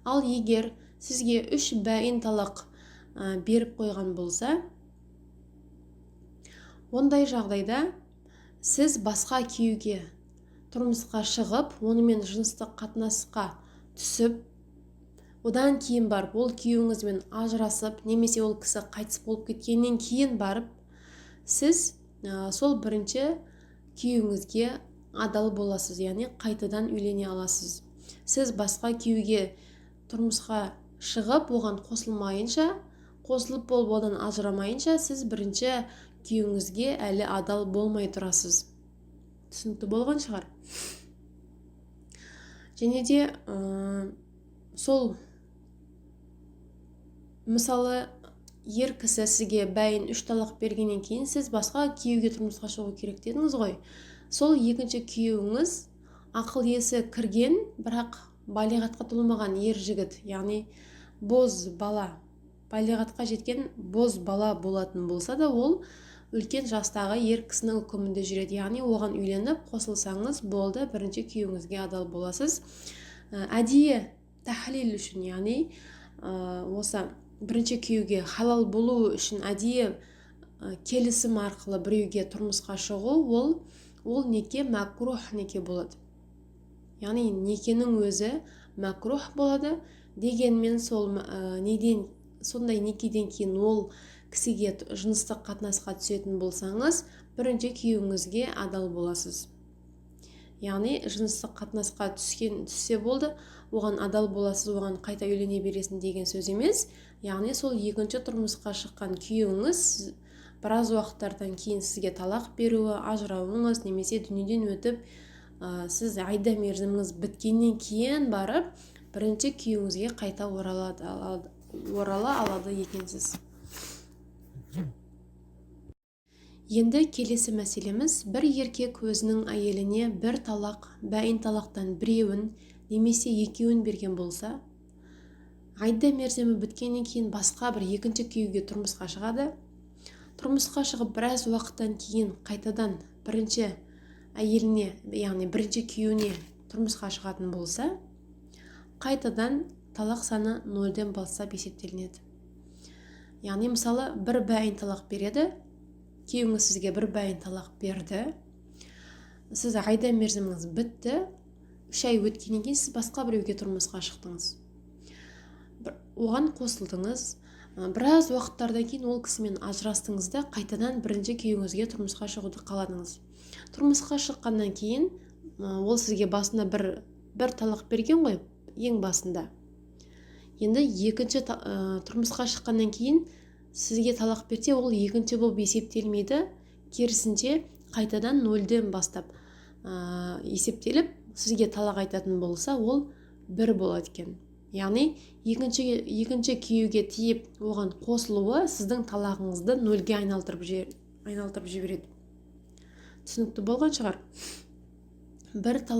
Ал егер сізге 3 бәйін талақ беріп қойған болса, ондай жағдайда сіз басқа күйеуге тұрмысқа шығып, онымен жыныстық қатынасқа түсіп, одан кейін барып ол күйеуіңізбен ажырасып, немесе ол кісі қайтыс болып кеткеннен кейін барып, сіз сол бірінші күйеуіңізге адал боласыз, яғни қайтадан үйлене аласыз. Сіз басқа күйеуге тұрмысқа шығып, оған қосылып болып одан ажырамайынша, сіз бірінші күйеуіңізге әлі адал болмай тұрасыз. Түсінікті болған шығар. Және де сол мысалы ер кісі сізге бәйін 3 талақ бергеннен кейін сіз басқа күйеуге тұрмысқа шығу керек дедіңіз ғой. Сол екінші күйеуіңіз ақыл есі кірген, бірақ балиғатқа толмаған ер жігіт, яғни боз бала, балиғатқа жеткен боз бала болатын болса да, ол үлкен жастағы ер кісінің үкімінде жүреді. Яғни оған үйленіп қосылсаңыз болды, бірінші күйеуіңізге адал боласыз. Әдейі тәхлил үшін, яғни осы бірінші күйеуге халал болу үшін әдейі келісім арқылы біреуге тұрмысқа шығу, ол неке мәкрух неке болады. Яғни некенің өзі мәкрух болады. Дегенмен сондай некеден кейін ол кісіге жыныстық қатынасқа түсетін болсаңыз, бірінші күйеуіңізге адал боласыз. Яғни жыныстық қатынасқа түссе болды, оған адал боласыз, оған қайта үйлене бересің деген сөз емес. Яғни сол екінші тұрмысқа шыққан күйеуіңіз біраз уақыттардан кейін сізге талақ беруі, ажырауыңыз, немесе дүниеден өтіп, сіз айда мерзіміңіз біткеннен кейін барып, бірінші күйеуіңізге қайта орала алады екенсіз. Енді келесі мәселеміз, бір еркек өзінің әйеліне бір талақ, бәйін талақтан біреуін немесе екеуін берген болса, айда мерзімі біткеннен кейін басқа бір екінші күйеуге тұрмысқа шығады. Тұрмысқа шығып біраз уақыттан кейін қайтадан бірінші әйеліне, яғни бірінші күйеуіне тұрмысқа шығатын болса, қайтадан талақ саны 0-ден бастап есептелінеді. Яғни мысалы бір бәйін талақ береді, күйеуіңіз сізге бір бәйін талақ берді, сіз айда мерзіміңіз бітті, 3 ай өткеннен кейін сіз басқа біреуге тұрмысқа шықтыңыз. Оған қосылдыңыз, біраз уақыттардан кейін ол кісімен ажырастыңыз да, қайтадан бірінші күйеуіңізге тұрмысқа шығуды қаладыңыз. Тұрмысқа шыққаннан кейін ол сізге басында бір талақ берген ғой, ең басында. Енді екінші тұрмысқа шыққаннан кейін сізге талақ берсе, ол екінші болып есептелмейді, керісінше қайтадан 0-ден бастап есептеліп, сізге талақ айтатын болса, ол 1 болады екен. Яғни екінші күйеуге тиіп, оған қосылуы сіздің талағыңызды 0-ге айналдырып жібереді. Түсінікті болған шығар.